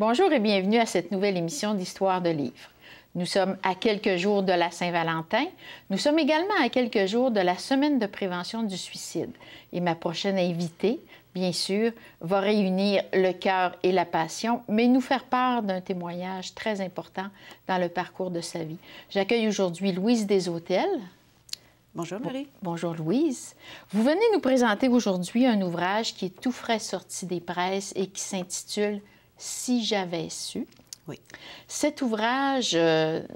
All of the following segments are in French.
Bonjour et bienvenue à cette nouvelle émission d'Histoire de livres. Nous sommes à quelques jours de la Saint-Valentin. Nous sommes également à quelques jours de la Semaine de prévention du suicide. Et ma prochaine invitée, bien sûr, va réunir le cœur et la passion, mais nous faire part d'un témoignage très important dans le parcours de sa vie. J'accueille aujourd'hui Louise Deshôtels. Bonjour Marie. Bonjour Louise. Vous venez nous présenter aujourd'hui un ouvrage qui est tout frais sorti des presses et qui s'intitule « Si j'avais su ». Oui. Cet ouvrage,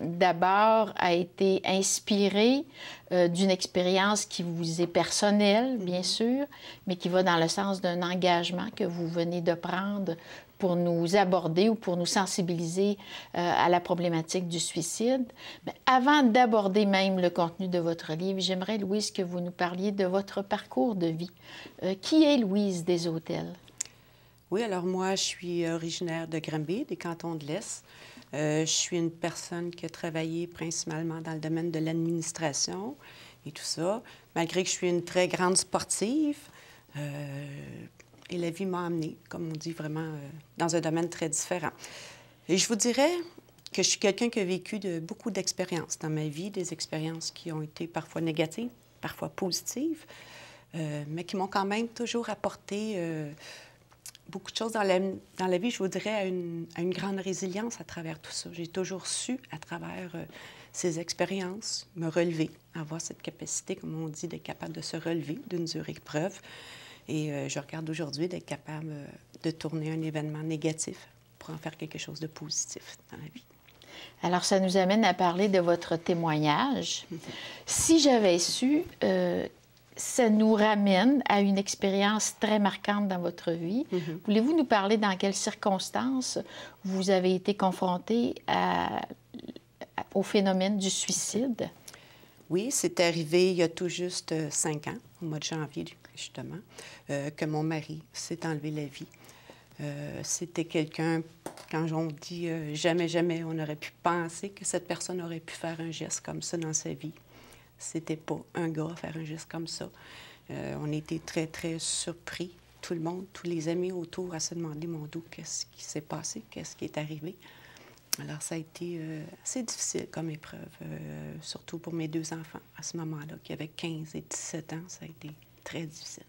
d'abord, a été inspiré d'une expérience qui vous est personnelle, bien sûr, mais qui va dans le sens d'un engagement que vous venez de prendre pour nous aborder ou pour nous sensibiliser à la problématique du suicide. Mais avant d'aborder même le contenu de votre livre, j'aimerais, Louise, que vous nous parliez de votre parcours de vie. Qui est Louise Deshôtels? Oui, alors moi, je suis originaire de Granby, des cantons de l'Est. Je suis une personne qui a travaillé principalement dans le domaine de l'administration et tout ça, malgré que je suis une très grande sportive. Et la vie m'a amenée, comme on dit, vraiment dans un domaine très différent. Et je vous dirais que je suis quelqu'un qui a vécu beaucoup d'expériences dans ma vie, des expériences qui ont été parfois négatives, parfois positives, mais qui m'ont quand même toujours apporté beaucoup de choses dans la vie, je vous dirais, à une grande résilience à travers tout ça. J'ai toujours su, à travers ces expériences, me relever, avoir cette capacité, comme on dit, d'être capable de se relever d'une dure épreuve. Et je regarde aujourd'hui d'être capable de tourner un événement négatif pour en faire quelque chose de positif dans la vie. Alors, ça nous amène à parler de votre témoignage. Si j'avais su, ça nous ramène à une expérience très marquante dans votre vie. Voulez-vous nous parler dans quelles circonstances vous avez été confronté au phénomène du suicide? Oui, c'est arrivé il y a tout juste 5 ans, au mois de janvier, justement, que mon mari s'est enlevé la vie. C'était quelqu'un, quand on dit jamais, jamais, on aurait pu penser que cette personne aurait pu faire un geste comme ça dans sa vie. C'était pas un gars à faire un geste comme ça. On était très, très surpris, tout le monde, tous les amis autour, à se demander, mon Dieu, qu'est-ce qui s'est passé, qu'est-ce qui est arrivé. Alors, ça a été assez difficile comme épreuve, surtout pour mes 2 enfants à ce moment-là, qui avaient 15 et 17 ans. Ça a été très difficile.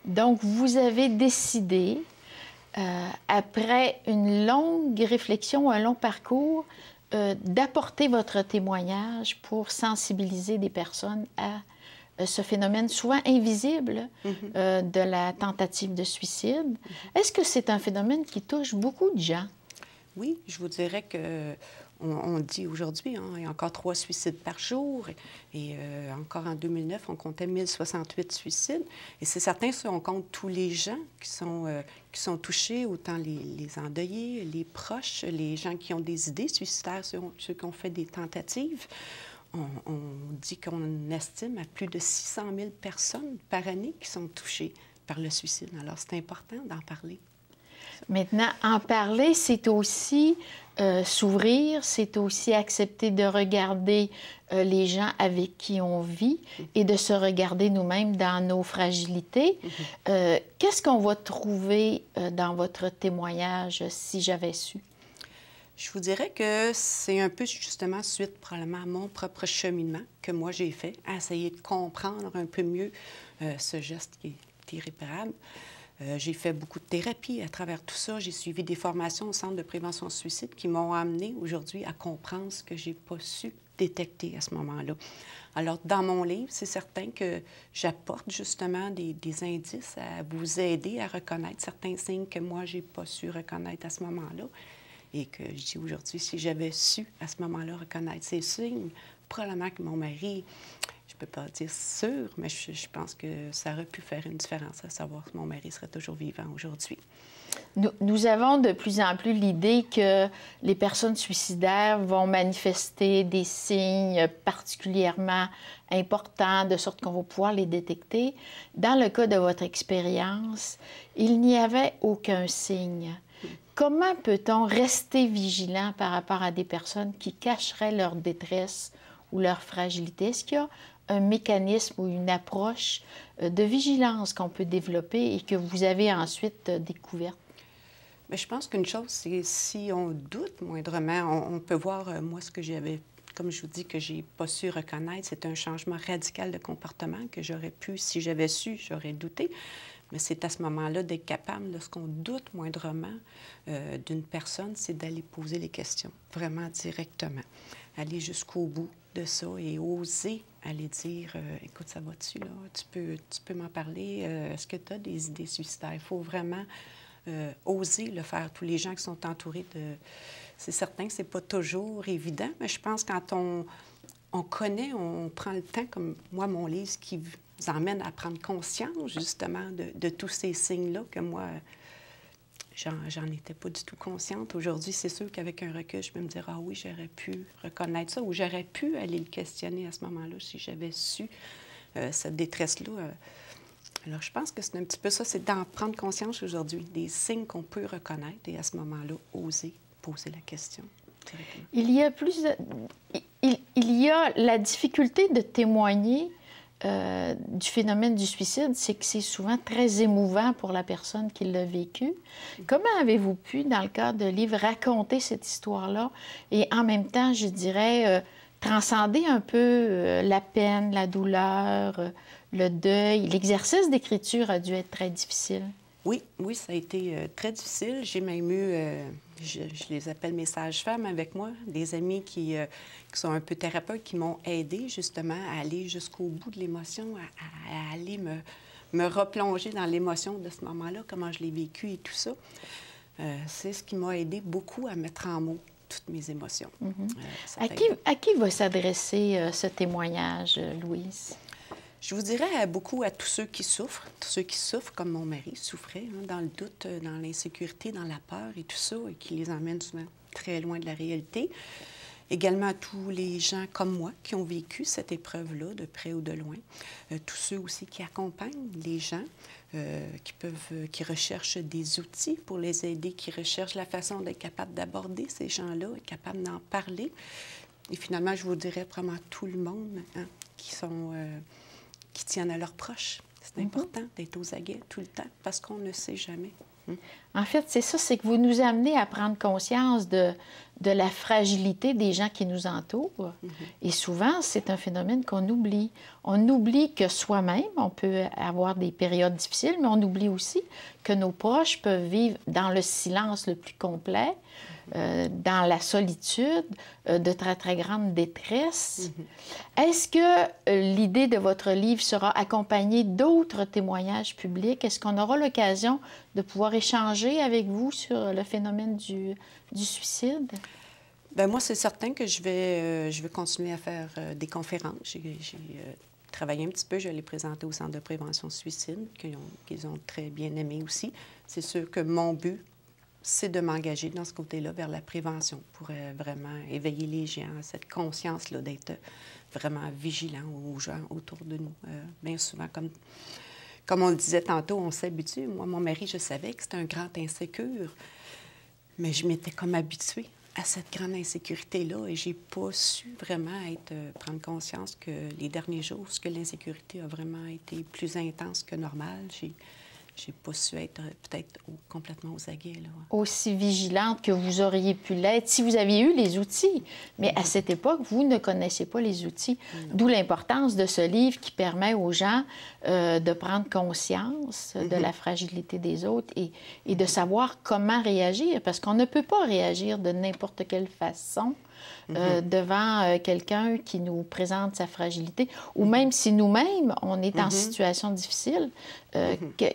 Donc, vous avez décidé, après une longue réflexion, un long parcours, d'apporter votre témoignage pour sensibiliser des personnes à ce phénomène souvent invisible de la tentative de suicide. Est-ce que c'est un phénomène qui touche beaucoup de gens? Oui, je vous dirais que on dit aujourd'hui, hein, il y a encore 3 suicides par jour. Et encore en 2009, on comptait 1068 suicides. Et c'est certain, si on compte tous les gens qui sont touchés, autant les endeuillés, les proches, les gens qui ont des idées suicidaires, ceux qui ont fait des tentatives, on dit qu'on estime à plus de 600 000 personnes par année qui sont touchées par le suicide. Alors, c'est important d'en parler. Maintenant, en parler, c'est aussi s'ouvrir, c'est aussi accepter de regarder les gens avec qui on vit et de se regarder nous-mêmes dans nos fragilités. Qu'est-ce qu'on va trouver dans votre témoignage, si j'avais su? Je vous dirais que c'est un peu justement suite probablement à mon propre cheminement que moi j'ai fait, à essayer de comprendre un peu mieux ce geste qui est irréparable. J'ai fait beaucoup de thérapie à travers tout ça. J'ai suivi des formations au Centre de prévention suicide qui m'ont amené aujourd'hui à comprendre ce que je n'ai pas su détecter à ce moment-là. Alors, dans mon livre, c'est certain que j'apporte justement des indices à vous aider à reconnaître certains signes que moi, je n'ai pas su reconnaître à ce moment-là. Et que je dis aujourd'hui, si j'avais su à ce moment-là reconnaître ces signes, probablement que mon mari... Je ne peux pas dire sûr, mais je pense que ça aurait pu faire une différence à savoir si mon mari serait toujours vivant aujourd'hui. Nous avons de plus en plus l'idée que les personnes suicidaires vont manifester des signes particulièrement importants, de sorte qu'on va pouvoir les détecter. Dans le cas de votre expérience, il n'y avait aucun signe. Comment peut-on rester vigilant par rapport à des personnes qui cacheraient leur détresse ou leur fragilité? Est-ce qu'il y a un mécanisme ou une approche de vigilance qu'on peut développer et que vous avez ensuite découverte? Mais je pense qu'une chose, c'est si on doute moindrement, on peut voir, moi, ce que j'avais, comme je vous dis, que j'ai pas su reconnaître, c'est un changement radical de comportement que j'aurais pu, si j'avais su, j'aurais douté. Mais c'est à ce moment-là d'être capable, lorsqu'on doute moindrement d'une personne, c'est d'aller poser les questions, vraiment directement. Aller jusqu'au bout de ça et oser aller dire écoute, ça va-tu, là? Tu peux m'en parler? Est-ce que tu as des idées suicidaires? Il faut vraiment oser le faire. Tous les gens qui sont entourés de... C'est certain que c'est pas toujours évident, mais je pense que quand on connaît, on prend le temps, comme moi, mon livre, qui vous emmène à prendre conscience, justement, de tous ces signes-là que moi, j'en étais pas du tout consciente. Aujourd'hui, c'est sûr qu'avec un recul, je peux me dire, ah oui, j'aurais pu reconnaître ça, ou j'aurais pu aller le questionner à ce moment-là si j'avais su cette détresse-là. Alors, je pense que c'est un petit peu ça, c'est d'en prendre conscience aujourd'hui, des signes qu'on peut reconnaître et à ce moment-là, oser poser la question directement. Il y a il y a la difficulté de témoigner du phénomène du suicide, c'est que c'est souvent très émouvant pour la personne qui l'a vécu. Comment avez-vous pu, dans le cadre de livre, raconter cette histoire-là et en même temps, je dirais, transcender un peu la peine, la douleur, le deuil? L'exercice d'écriture a dû être très difficile. Oui, oui, ça a été très difficile. J'ai même eu, je les appelle mes sages-femmes avec moi, des amis qui sont un peu thérapeutes, qui m'ont aidé justement à aller jusqu'au bout de l'émotion, à aller me replonger dans l'émotion de ce moment-là, comment je l'ai vécu et tout ça. C'est ce qui m'a aidé beaucoup à mettre en mots toutes mes émotions. À qui va s'adresser ce témoignage, Louise? Je vous dirais beaucoup à tous ceux qui souffrent comme mon mari souffrait, hein, dans le doute, dans l'insécurité, dans la peur et tout ça, et qui les emmène souvent très loin de la réalité. Également à tous les gens comme moi qui ont vécu cette épreuve-là, de près ou de loin. Tous ceux aussi qui accompagnent les gens, qui recherchent des outils pour les aider, qui recherchent la façon d'être capable d'aborder ces gens-là, capable d'en parler. Et finalement, je vous dirais vraiment tout le monde, hein, qui tiennent à leurs proches. C'est important d'être aux aguets tout le temps parce qu'on ne sait jamais. En fait, c'est ça, c'est que vous nous amenez à prendre conscience de la fragilité des gens qui nous entourent. Et souvent, c'est un phénomène qu'on oublie. On oublie que soi-même, on peut avoir des périodes difficiles, mais on oublie aussi que nos proches peuvent vivre dans le silence le plus complet, dans la solitude, de très, très grande détresse. Est-ce que l'idée de votre livre sera accompagnée d'autres témoignages publics? Est-ce qu'on aura l'occasion de pouvoir échanger avec vous sur le phénomène du suicide? Bien, moi, c'est certain que je vais continuer à faire des conférences. J'ai travaillé un petit peu, je l'ai présenté au Centre de prévention suicide, qu'ils ont très bien aimé aussi. C'est sûr que mon but, c'est de m'engager dans ce côté-là vers la prévention pour vraiment éveiller les gens à cette conscience-là, d'être vraiment vigilant aux gens autour de nous. Bien souvent, comme on le disait tantôt, on s'habitue. Moi, mon mari, je savais que c'était un grand insécure, mais je m'étais comme habituée à cette grande insécurité-là et j'ai pas su vraiment prendre conscience que les derniers jours, que l'insécurité a vraiment été plus intense que normal. J'ai pas su être peut-être complètement aux aguets. Là. Aussi vigilante que vous auriez pu l'être si vous aviez eu les outils. Mais à cette époque, vous ne connaissiez pas les outils. D'où l'importance de ce livre qui permet aux gens de prendre conscience de la fragilité des autres et de savoir comment réagir. Parce qu'on ne peut pas réagir de n'importe quelle façon devant quelqu'un qui nous présente sa fragilité, ou même si nous-mêmes, on est en situation difficile,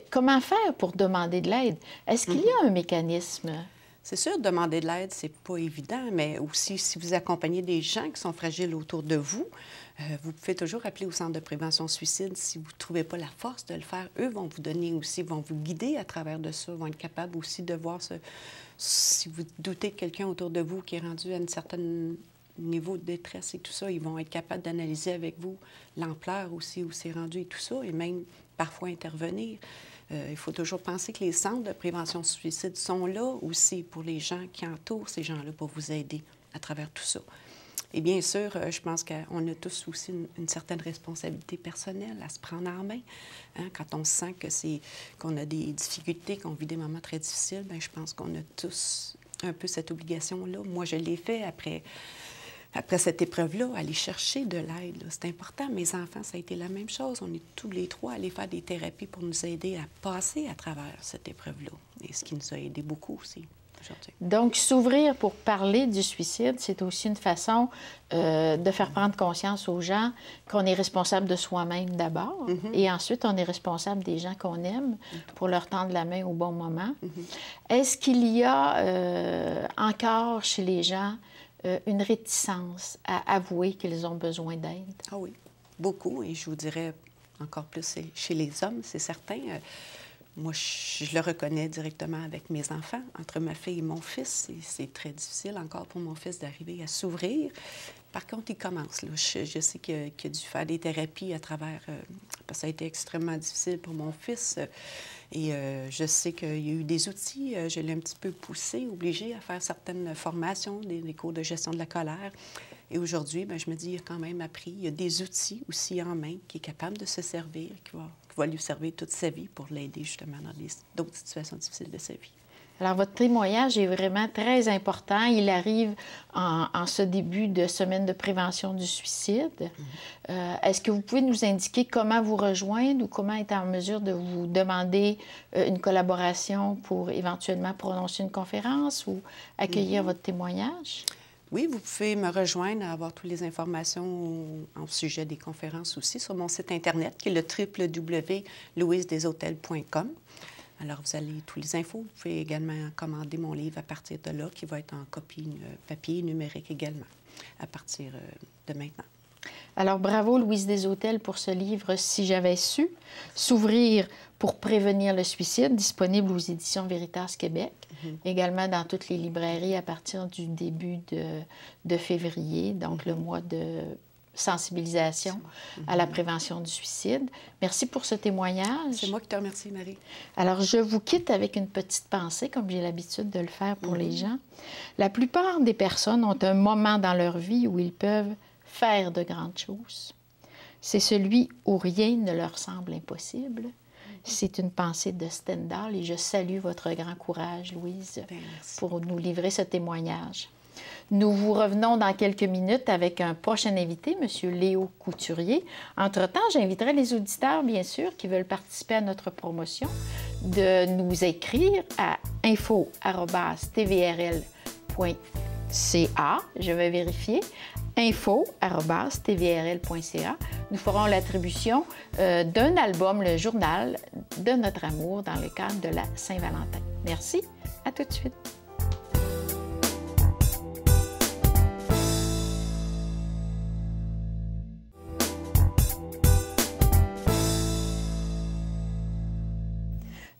comment faire pour demander de l'aide? Est-ce qu'il y a un mécanisme? C'est sûr, demander de l'aide, c'est pas évident, mais aussi, si vous accompagnez des gens qui sont fragiles autour de vous, vous pouvez toujours appeler au Centre de prévention suicide si vous ne trouvez pas la force de le faire. Eux vont vous donner aussi, vont vous guider à travers de ça, vont être capables aussi de voir si vous doutez de quelqu'un autour de vous qui est rendu à un certain niveau de détresse et tout ça, ils vont être capables d'analyser avec vous l'ampleur aussi où c'est rendu et tout ça, et même parfois intervenir. Il faut toujours penser que les centres de prévention suicide sont là aussi pour les gens qui entourent ces gens-là pour vous aider à travers tout ça. Et bien sûr, je pense qu'on a tous aussi une certaine responsabilité personnelle à se prendre en main. Hein? Quand on sent qu'on a des difficultés, qu'on vit des moments très difficiles, bien, je pense qu'on a tous un peu cette obligation-là. Moi, je l'ai fait après cette épreuve-là, aller chercher de l'aide. C'est important. Mes enfants, ça a été la même chose. On est tous les trois allés faire des thérapies pour nous aider à passer à travers cette épreuve-là. Et ce qui nous a aidés beaucoup aussi. Donc, s'ouvrir pour parler du suicide, c'est aussi une façon de faire prendre conscience aux gens qu'on est responsable de soi-même d'abord, et ensuite, on est responsable des gens qu'on aime pour leur tendre la main au bon moment. Est-ce qu'il y a encore chez les gens une réticence à avouer qu'ils ont besoin d'aide? Ah oui, beaucoup, et je vous dirais encore plus chez les hommes, c'est certain. Moi, je le reconnais directement avec mes enfants. Entre ma fille et mon fils, c'est très difficile encore pour mon fils d'arriver à s'ouvrir. Par contre, il commence. Là. Je sais qu'il a dû faire des thérapies à travers... parce que ça a été extrêmement difficile pour mon fils. Et je sais qu'il y a eu des outils. Je l'ai un petit peu poussé, obligé à faire certaines formations, des cours de gestion de la colère. Et aujourd'hui, bien, je me dis, il a quand même appris. Il y a des outils aussi en main qui est capable de se servir, qui va lui servir toute sa vie pour l'aider justement dans d'autres situations difficiles de sa vie. Alors, votre témoignage est vraiment très important. Il arrive en ce début de semaine de prévention du suicide. Est-ce que vous pouvez nous indiquer comment vous rejoindre ou comment être en mesure de vous demander une collaboration pour éventuellement prononcer une conférence ou accueillir votre témoignage? Oui, vous pouvez me rejoindre, avoir toutes les informations au sujet des conférences aussi sur mon site Internet, qui est le www.louisedeshotels.com. Alors, vous allez toutes les infos. Vous pouvez également commander mon livre à partir de là, qui va être en copie papier numérique également, à partir de maintenant. Alors, bravo, Louise Deshotels, pour ce livre « Si j'avais su », S'ouvrir pour prévenir le suicide, disponible aux éditions Veritas Québec, également dans toutes les librairies à partir du début de février, donc le mois de sensibilisation à la prévention du suicide. Merci pour ce témoignage. C'est moi qui te remercie, Marie. Alors, je vous quitte avec une petite pensée, comme j'ai l'habitude de le faire pour les gens. La plupart des personnes ont un moment dans leur vie où ils peuvent faire de grandes choses. C'est celui où rien ne leur semble impossible. C'est une pensée de Stendhal et je salue votre grand courage, Louise, pour nous livrer ce témoignage. Nous vous revenons dans quelques minutes avec un prochain invité, M. Léo Couturier. Entre-temps, j'inviterai les auditeurs, bien sûr, qui veulent participer à notre promotion, de nous écrire à info@tvrl.ca. Je vais vérifier. info@tvrl.ca. Nous ferons l'attribution d'un album, le journal de notre amour, dans le cadre de la Saint-Valentin. Merci. À tout de suite.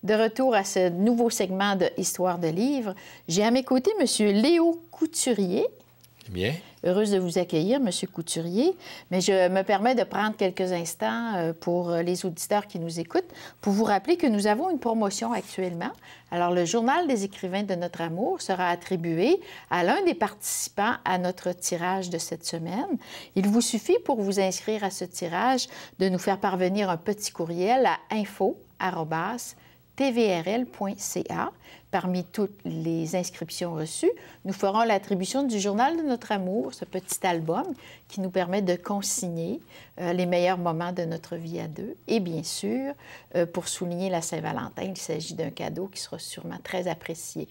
De retour à ce nouveau segment de Histoire de livres, j'ai à mes côtés M. Léo Couturier. Bien. Heureuse de vous accueillir, M. Couturier, mais je me permets de prendre quelques instants pour les auditeurs qui nous écoutent pour vous rappeler que nous avons une promotion actuellement. Alors, le Journal des écrivains de notre amour sera attribué à l'un des participants à notre tirage de cette semaine. Il vous suffit, pour vous inscrire à ce tirage, de nous faire parvenir un petit courriel à info@tvrl.ca. Parmi toutes les inscriptions reçues, nous ferons l'attribution du Journal de notre amour, ce petit album qui nous permet de consigner les meilleurs moments de notre vie à deux. Et bien sûr, pour souligner la Saint-Valentin, il s'agit d'un cadeau qui sera sûrement très apprécié.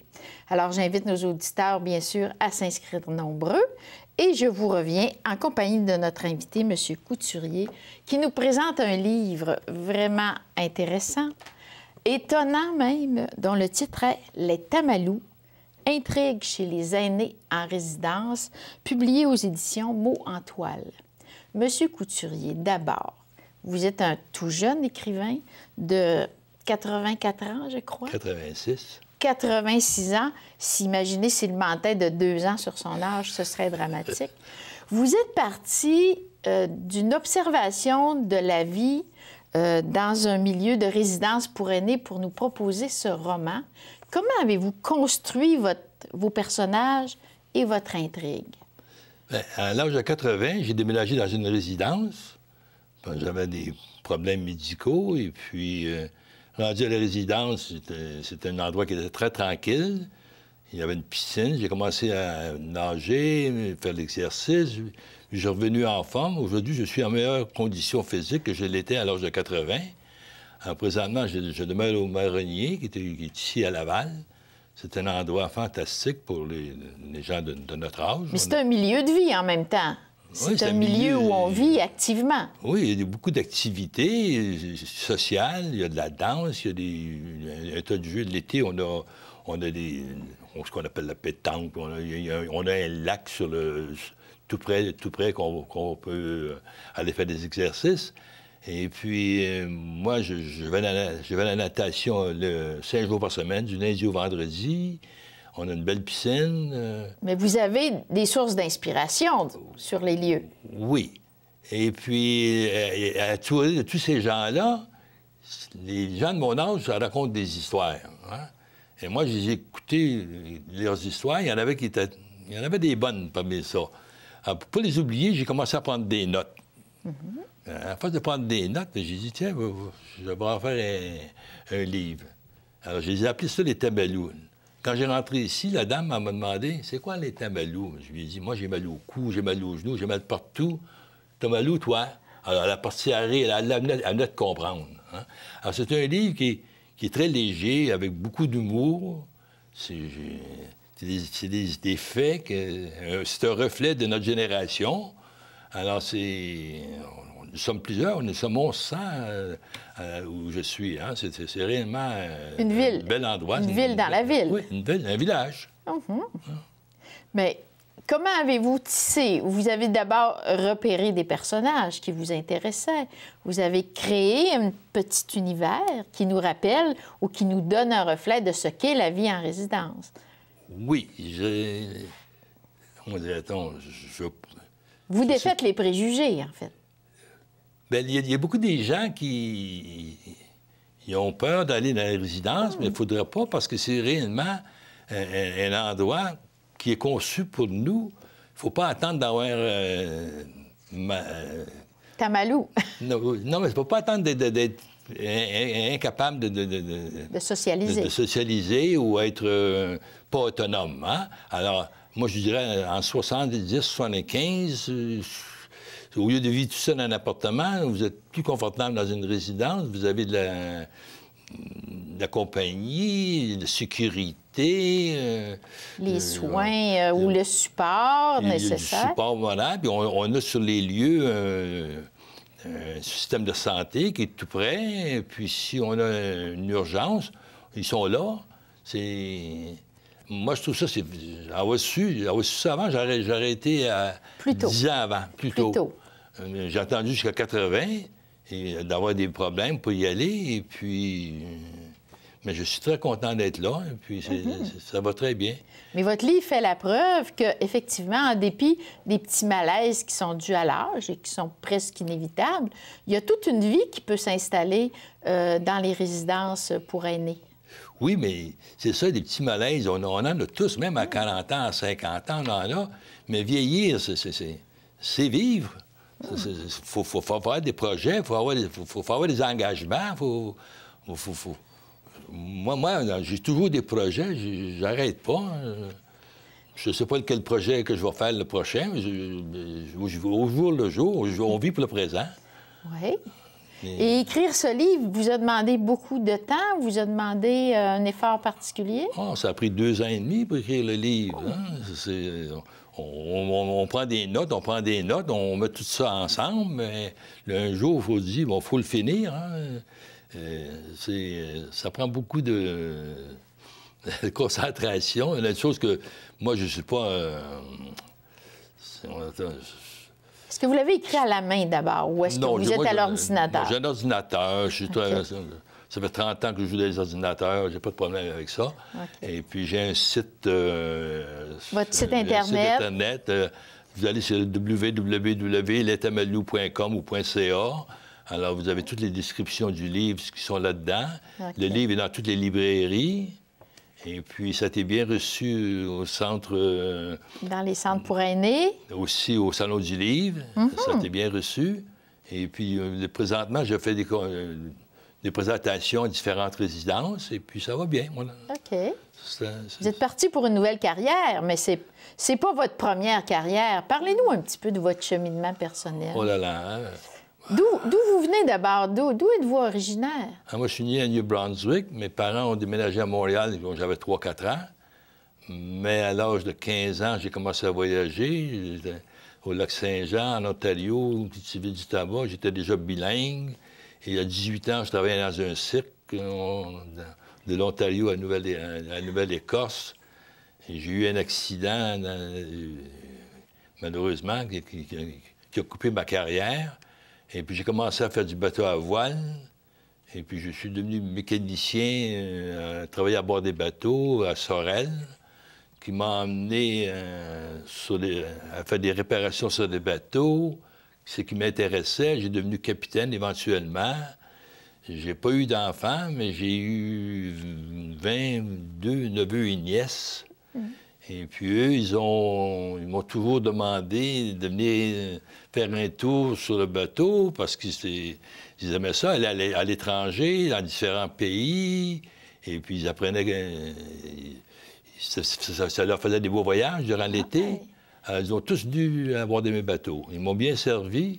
Alors, j'invite nos auditeurs, bien sûr, à s'inscrire nombreux. Et je vous reviens en compagnie de notre invité, M. Couturier, qui nous présente un livre vraiment intéressant, étonnant même, dont le titre est « Les Tamalous, intrigue chez les aînés en résidence », publié aux éditions Mots en toile. Monsieur Couturier, d'abord, vous êtes un tout jeune écrivain de 84 ans, je crois. 86. 86 ans. S'imaginez s'il mentait de 2 ans sur son âge, ce serait dramatique. Vous êtes parti d'une observation de la vie dans un milieu de résidence pour aînés pour nous proposer ce roman. Comment avez-vous construit vos personnages et votre intrigue? Bien, à l'âge de 80, j'ai déménagé dans une résidence. J'avais des problèmes médicaux. Et puis, rendu à la résidence, c'était un endroit qui était très tranquille. Il y avait une piscine. J'ai commencé à nager, faire de l'exercice. Je suis revenu en forme. Aujourd'hui, je suis en meilleure condition physique que je l'étais à l'âge de 80. Alors, présentement, je demeure au Marronnier, qui est ici à Laval. C'est un endroit fantastique pour les gens de notre âge. Mais c'est un milieu de vie en même temps. C'est un milieu où on vit activement. Oui, il y a beaucoup d'activités sociales. Il y a de la danse, il y a un tas de jeux. L'été, on a ce qu'on appelle la pétanque. On a un lac tout près qu'on peut aller faire des exercices. Et puis, moi, je vais à la natation 5 jours par semaine, du lundi au vendredi. On a une belle piscine. Mais vous avez des sources d'inspiration sur les lieux. Oui. Et puis, à tous ces gens-là, les gens de mon âge, ça raconte des histoires. Hein? Et moi, j'ai écouté leurs histoires. Il y en avait des bonnes parmi ça. Alors, pour ne pas les oublier, j'ai commencé à prendre des notes. À force de prendre des notes, j'ai dit, tiens, je vais en faire un livre. Alors, je les ai appelés ça les tabalous. Quand j'ai rentré ici, la dame m'a demandé, c'est quoi les tabalous? Je lui ai dit, moi, j'ai mal au cou, j'ai mal aux genoux, j'ai mal partout. T'as mal où, toi? Alors, elle a parti à rire, elle venait de comprendre. Hein? Alors, c'est un livre qui est très léger, avec beaucoup d'humour. C'est des faits, c'est un reflet de notre génération. Alors, nous sommes plusieurs, nous sommes 1100 où je suis. Hein? C'est réellement une ville. Un bel endroit. Une ville dans la ville. Oui, un village. Mais comment avez-vous tissé? Vous avez d'abord repéré des personnages qui vous intéressaient. Vous avez créé un petit univers qui nous rappelle ou qui nous donne un reflet de ce qu'est la vie en résidence. Oui, comment dirait-on? Vous défaites les préjugés, en fait. Bien, il y a beaucoup de gens qui ont peur d'aller dans la résidence, mais il ne faudrait pas parce que c'est réellement un endroit qui est conçu pour nous. Il ne faut pas attendre d'avoir... Tamalou. Non, mais il ne faut pas attendre d'être incapable de socialiser. De socialiser ou être pas autonome. Hein? Alors, moi, je dirais, en 70, 75... au lieu de vivre tout seul dans un appartement, vous êtes plus confortable dans une résidence, vous avez de la compagnie, de la sécurité. Les soins ou le support nécessaire. Le support, voilà. Puis on a sur les lieux un système de santé qui est tout près. Et puis si on a une urgence, ils sont là. Moi, je trouve ça, avoir su ça avant, j'aurais été à 10 ans avant, plus tôt. J'ai attendu jusqu'à 80 et d'avoir des problèmes pour y aller. Et puis... mais je suis très content d'être là. Et puis, ça va très bien. Mais votre livre fait la preuve qu'effectivement, en dépit des petits malaises qui sont dus à l'âge et qui sont presque inévitables, il y a toute une vie qui peut s'installer dans les résidences pour aînés. Oui, mais c'est ça, des petits malaises. On en a tous, même à 40 ans, à 50 ans, on en a. Mais vieillir, c'est vivre. Il faut avoir des projets, il faut avoir des engagements. Moi, j'ai toujours des projets, j'arrête pas. Je ne sais pas quel projet que je vais faire le prochain, mais au jour le jour, on vit pour le présent. Oui. Et écrire ce livre vous a demandé beaucoup de temps? Vous a demandé un effort particulier? Oh, ça a pris 2 ans et demi pour écrire le livre. Hein? On prend des notes, on met tout ça ensemble, mais un jour, il faut dire, bon, faut le finir. Hein? Ça prend beaucoup de concentration. Il y a une chose que moi, je ne suis pas... Est-ce que vous l'avez écrit à la main d'abord ou est-ce que vous êtes à l'ordinateur? J'ai un ordinateur. Ça fait 30 ans que je joue dans les ordinateurs. J'ai pas de problème avec ça. Okay. Et puis, j'ai un site... votre site Internet? Vous allez sur www.letamalou.com ou .ca. Alors, vous avez toutes les descriptions du livre qui sont là-dedans. Okay. Le livre est dans toutes les librairies. Et puis, ça a été bien reçu au centre... Dans les centres pour aînés. Aussi au Salon du Livre. Ça a été bien reçu. Et puis, présentement, je fais des présentations à différentes résidences. Et puis, ça va bien, moi. OK. Vous êtes parti pour une nouvelle carrière, mais c'est pas votre première carrière. Parlez-nous un petit peu de votre cheminement personnel. Oh là là, hein? D'où vous venez d'abord? D'où êtes-vous originaire? Moi, je suis né à New Brunswick. Mes parents ont déménagé à Montréal quand j'avais 3-4 ans. Mais à l'âge de 15 ans, j'ai commencé à voyager. J'étais au Lac-Saint-Jean, en Ontario, une petite ville du tabac. J'étais déjà bilingue. Et à 18 ans, je travaillais dans un cirque de l'Ontario à Nouvelle-Écosse. J'ai eu un accident, malheureusement, qui a coupé ma carrière. Et puis, j'ai commencé à faire du bateau à voile. Et puis, je suis devenu mécanicien, travailler à bord des bateaux, à Sorel, qui m'a emmené à faire des réparations sur des bateaux, ce qui m'intéressait. J'ai devenu capitaine éventuellement. J'ai pas eu d'enfants, mais j'ai eu 22 neveux et nièces. Et puis eux, ils m'ont toujours demandé de venir faire un tour sur le bateau parce qu'ils aimaient ça, aller à l'étranger, dans différents pays. Et puis ils apprenaient ça leur faisait des beaux voyages durant l'été. Ils ont tous dû aborder mes bateaux. Ils m'ont bien servi.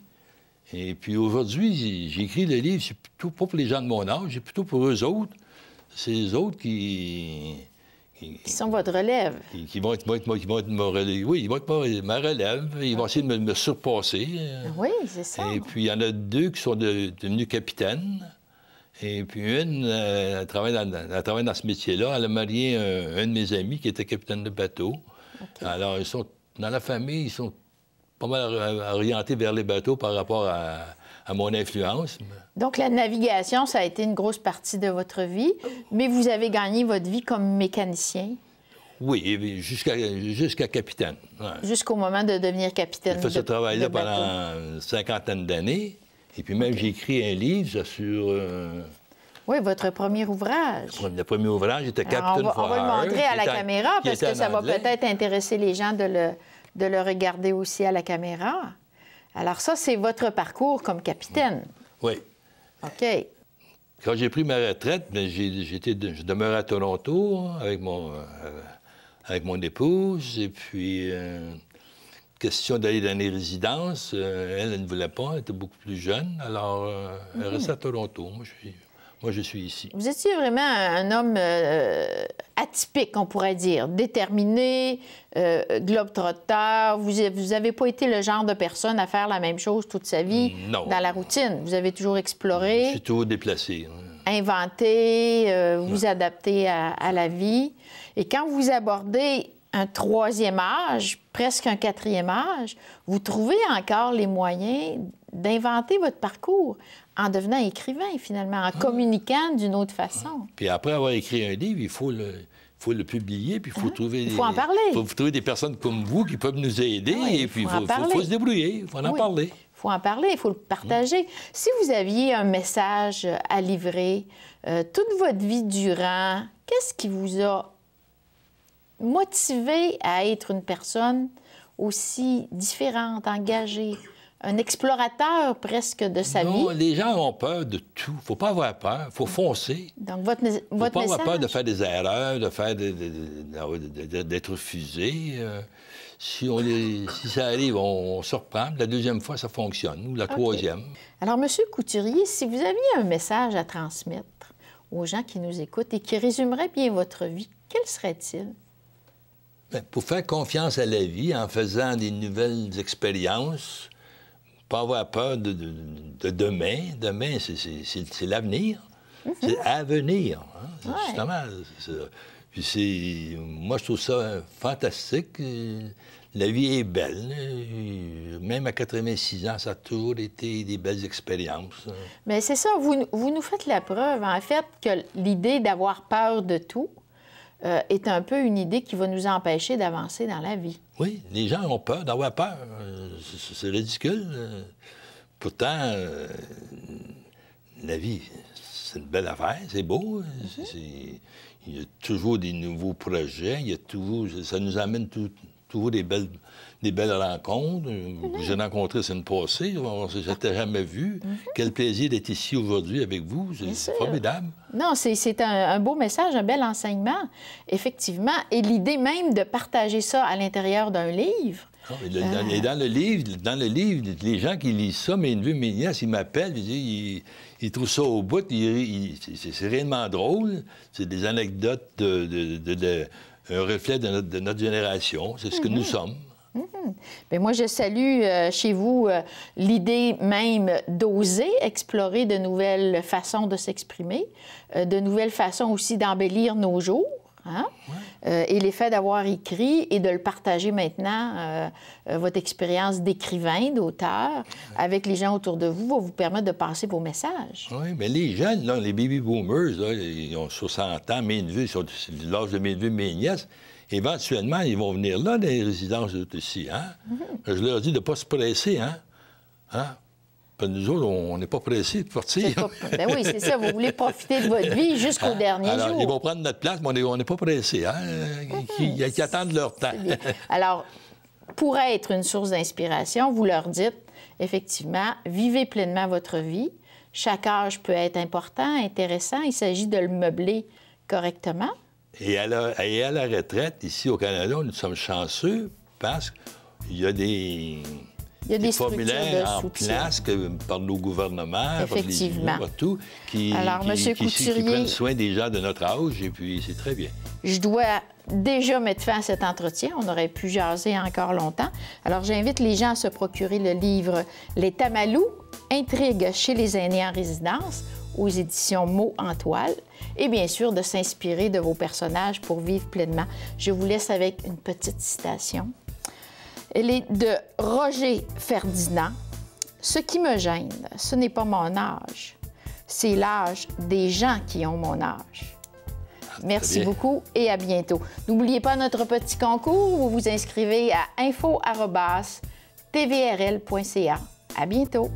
Et puis aujourd'hui, j'ai écrit le livre, c'est plutôt pas pour les gens de mon âge, c'est plutôt pour eux autres. C'est les autres qui sont votre relève. Qui vont être ma relève. Oui, ils vont être ma relève. Ils vont essayer de me surpasser. Oui, c'est ça. Et puis, il y en a 2 qui sont devenus capitaines. Et puis, une, elle travaille dans ce métier-là. Elle a marié un de mes amis qui était capitaine de bateau. Okay. Alors, ils sont dans la famille, ils sont pas mal orientés vers les bateaux par rapport à mon influence. Donc, la navigation, ça a été une grosse partie de votre vie, mais vous avez gagné votre vie comme mécanicien. Oui, jusqu'à capitaine. Ouais. Jusqu'au moment de devenir capitaine. J'ai fait ce travail-là pendant une cinquantaine d'années. Et puis même, j'ai écrit un livre sur... Oui, votre premier ouvrage. Le premier ouvrage était Captain On va le montrer à la caméra, parce que ça va peut-être intéresser les gens de le regarder aussi à la caméra. Alors ça, c'est votre parcours comme capitaine. Oui. OK. Quand j'ai pris ma retraite, je demeurais à Toronto avec mon épouse. Et puis, question d'aller dans les résidences, elle ne voulait pas, elle était beaucoup plus jeune. Alors, elle restait à Toronto. Moi, je suis ici. Vous étiez vraiment un homme atypique, on pourrait dire. Déterminé, globe-trotteur. Vous n'avez pas été le genre de personne à faire la même chose toute sa vie dans la routine. Vous avez toujours exploré. Je suis toujours déplacé. Inventé, vous adapté à la vie. Et quand vous abordez un 3e âge, presque un 4e âge, vous trouvez encore les moyens d'inventer votre parcours en devenant écrivain, finalement, en communiquant d'une autre façon. Puis après avoir écrit un livre, il faut le publier, puis il faut trouver... Il faut en parler. Il faut trouver des personnes comme vous qui peuvent nous aider, et puis il faut se débrouiller, il faut en parler. Il faut en parler, il faut le partager. Si vous aviez un message à livrer toute votre vie durant, qu'est-ce qui vous a motivé à être une personne aussi différente, engagée, un explorateur presque de sa vie? Non, les gens ont peur de tout. Il ne faut pas avoir peur, il faut foncer. Donc, votre message... Il ne faut pas avoir peur de faire des erreurs, d'être refusé. Si ça arrive, on se reprend. La 2e fois, ça fonctionne, ou la 3e. Alors, M. Couturier, si vous aviez un message à transmettre aux gens qui nous écoutent et qui résumerait bien votre vie, quel serait-il? Bien, pour faire confiance à la vie en faisant des nouvelles expériences, pas avoir peur de demain. Demain, c'est l'avenir. C'est à venir. Hein? Justement. Puis moi, je trouve ça fantastique. La vie est belle. Même à 86 ans, ça a toujours été des belles expériences. Mais c'est ça. Vous nous faites la preuve, en fait, que l'idée d'avoir peur de tout est un peu une idée qui va nous empêcher d'avancer dans la vie. Oui, les gens ont peur d'avoir peur. C'est ridicule. Pourtant, la vie, c'est une belle affaire, c'est beau. Il y a toujours des nouveaux projets, il y a toujours, ça nous amène toujours des belles rencontres. J'ai rencontré la semaine passée, on ne s'était jamais vu. Quel plaisir d'être ici aujourd'hui avec vous, c'est formidable. Non, c'est un beau message, un bel enseignement, effectivement. Et l'idée même de partager ça à l'intérieur d'un livre. Et dans le livre, les gens qui lisent ça, mes neveux, mes nièces, ils m'appellent, ils trouvent ça au bout, c'est réellement drôle. C'est des anecdotes, un reflet de notre génération. C'est ce que nous sommes. Bien, moi, je salue chez vous l'idée même d'oser explorer de nouvelles façons de s'exprimer, de nouvelles façons aussi d'embellir nos jours. Hein? Et l'effet d'avoir écrit et de le partager maintenant, votre expérience d'écrivain, d'auteur, avec les gens autour de vous, va vous permettre de passer vos messages. Oui, mais les jeunes, là, les baby boomers, là, ils ont 60 ans, mes neveux, ils sont de l'âge de mes neveux, mes nièces. Éventuellement, ils vont venir là, dans les résidences ici. Hein? Je leur dis de ne pas se presser. Hein? Nous autres, on n'est pas pressés de partir. Ben oui, c'est ça. Vous voulez profiter de votre vie jusqu'au dernier jour. Ils vont prendre notre place, mais on n'est pas pressés. Hein? Ils attendent leur temps. Alors, pour être une source d'inspiration, vous leur dites, effectivement, vivez pleinement votre vie. Chaque âge peut être important, intéressant. Il s'agit de le meubler correctement. Et à la retraite, ici au Canada, nous sommes chanceux parce qu'il y a des formulaires en place par nos gouvernements, effectivement, partout, qui prennent soin des gens de notre âge, et puis c'est très bien. Je dois déjà mettre fin à cet entretien. On aurait pu jaser encore longtemps. Alors, j'invite les gens à se procurer le livre « Les Tamalous, intrigues chez les aînés en résidence » aux éditions Mots en toile, et bien sûr de s'inspirer de vos personnages pour vivre pleinement. Je vous laisse avec une petite citation. Elle est de Roger Ferdinand. « Ce qui me gêne, ce n'est pas mon âge, c'est l'âge des gens qui ont mon âge. » Merci beaucoup et à bientôt. N'oubliez pas notre petit concours. Vous vous inscrivez à info@tvrl.ca. À bientôt.